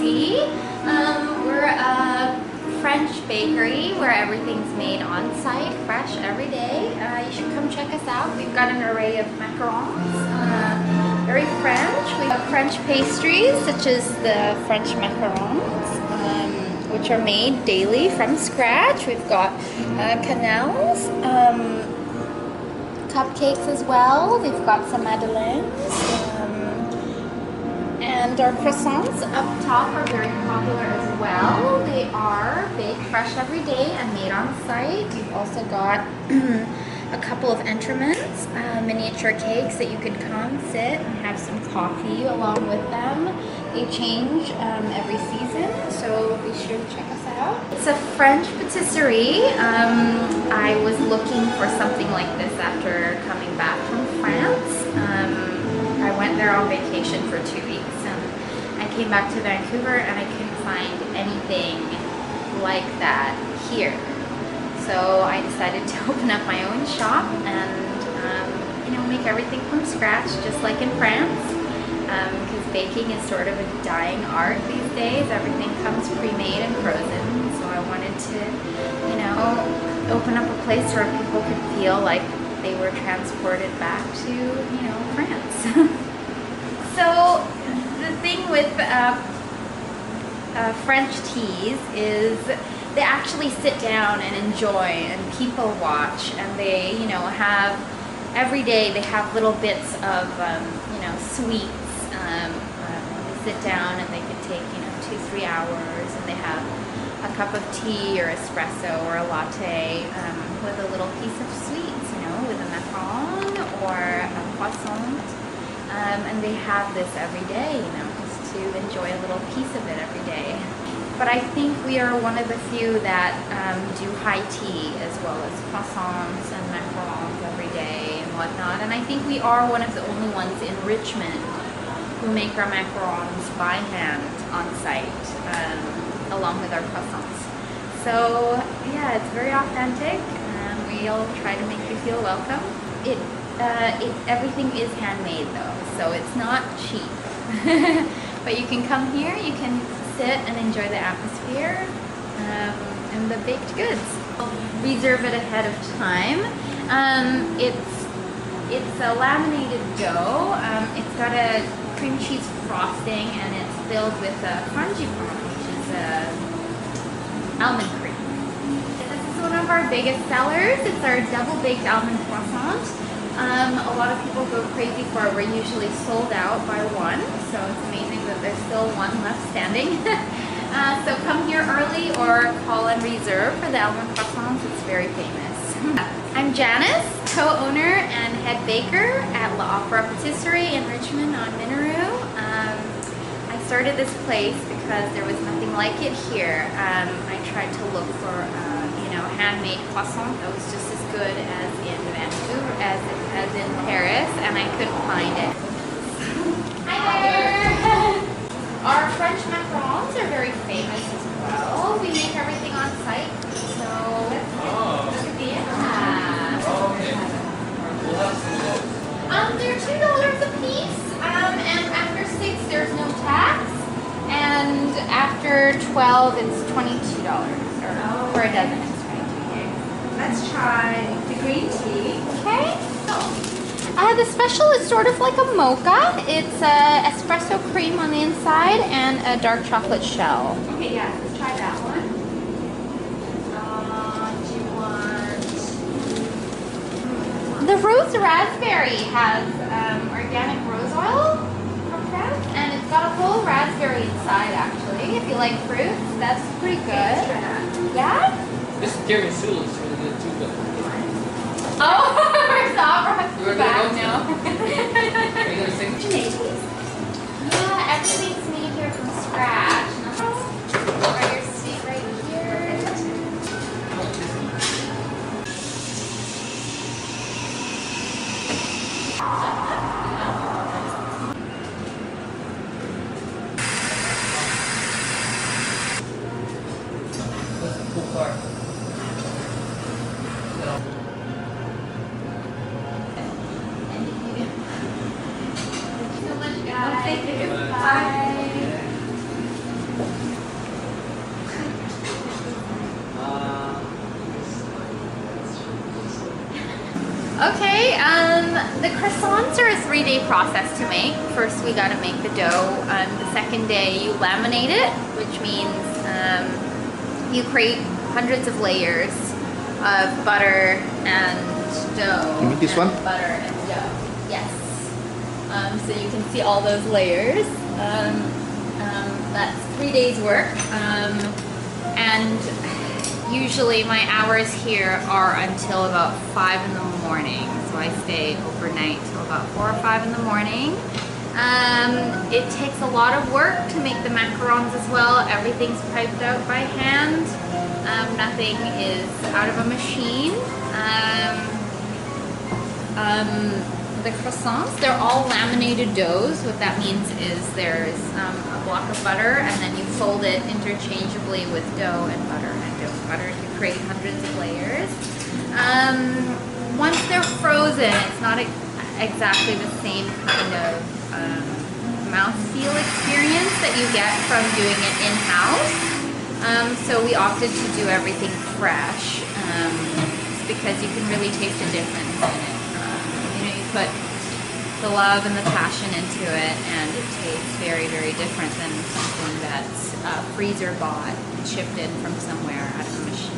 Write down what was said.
coffee. We're a French bakery where everything's made on site, fresh every day. You should come check us out. We've got an array of macarons, very French. We have French pastries such as the French macarons, which are made daily from scratch. We've got canals, cupcakes as well. We've got some madeleines. And our croissants up top are very popular as well. They are baked fresh every day and made on site. We've also got a couple of entremets, miniature cakes that you can come sit and have some coffee along with them. They change every season, so be sure to check us out. It's a French patisserie. I was looking for something like this after coming back from France. I went there on vacation for 2 weeks and I came back to Vancouver and I couldn't find anything like that here. So I decided to open up my own shop and make everything from scratch, just like in France, because baking is sort of a dying art these days. Everything comes pre-made and frozen, so I wanted to open up a place where people could feel like they were transported back to France. So the thing with French teas is they actually sit down and enjoy and people watch, and they have every day they have little bits of sweets. They sit down and they can take 2-3 hours, and they have a cup of tea or espresso or a latte with a little piece of sweets, with a macaron or a croissant, and they have this every day, just to enjoy a little piece of it every day. But I think we are one of the few that do high tea as well as croissants and macarons every day and whatnot. And I think we are one of the only ones in Richmond who make our macarons by hand on site, along with our croissants. So yeah, it's very authentic, and we'll try to make you feel welcome. Everything is handmade though, so it's not cheap. But you can come here, you can sit and enjoy the atmosphere and the baked goods. Reserve it ahead of time. It's a laminated dough. It's got a cream cheese frosting, and it's filled with frangipane, which is almond cream. This is one of our biggest sellers. It's our double baked almond croissant. A lot of people go crazy for it. We're usually sold out by one, so it's amazing that there's still one left standing. So come here early or call and reserve for the almond croissants. It's very famous. I'm Janice, co-owner and head baker at La Opera Patisserie in Richmond on Minaroo. I started this place because there was nothing like it here. I tried to look for handmade croissant that was just as good as in Vancouver as in Paris, and I couldn't find it. Hi there! Our French macarons are very famous as well. We make everything on site, so let's they're $2 a piece, and after 6 there's no tax, and after 12 it's $22, or for a dozen it's $22. Let's try the green tea. Okay. The special is sort of like a mocha. It's espresso cream on the inside and a dark chocolate shell. Okay, yeah, let's try that one. Do you want... The rose raspberry has organic rose oil from France, and it's got a whole raspberry inside actually. If you like fruits, that's pretty good. Yeah? This tiramisu is really good too, but... Oh, we're not You're back gonna now. Are you gonna sing? Yeah, everything's made here from scratch. Try your seat right here. That's a cool car. Thank you. Bye. Okay, the croissants are a 3-day process to make. First we gotta make the dough. The second day you laminate it, which means you create hundreds of layers of butter and dough. You mean this and one? Butter and dough, yes. So you can see all those layers. That's 3 days work. And usually my hours here are until about 5 in the morning. So I stay overnight till about 4 or 5 in the morning. It takes a lot of work to make the macarons as well. Everything's piped out by hand. Nothing is out of a machine. The croissants, they're all laminated doughs. What that means is there's a block of butter and then you fold it interchangeably with dough and butter and dough and butter to create hundreds of layers. Once they're frozen, it's not exactly the same kind of mouthfeel experience that you get from doing it in-house. So we opted to do everything fresh because you can really taste a difference in it. You put the love and the passion into it and it tastes very, very different than something that's freezer bought and shipped in from somewhere out of a machine.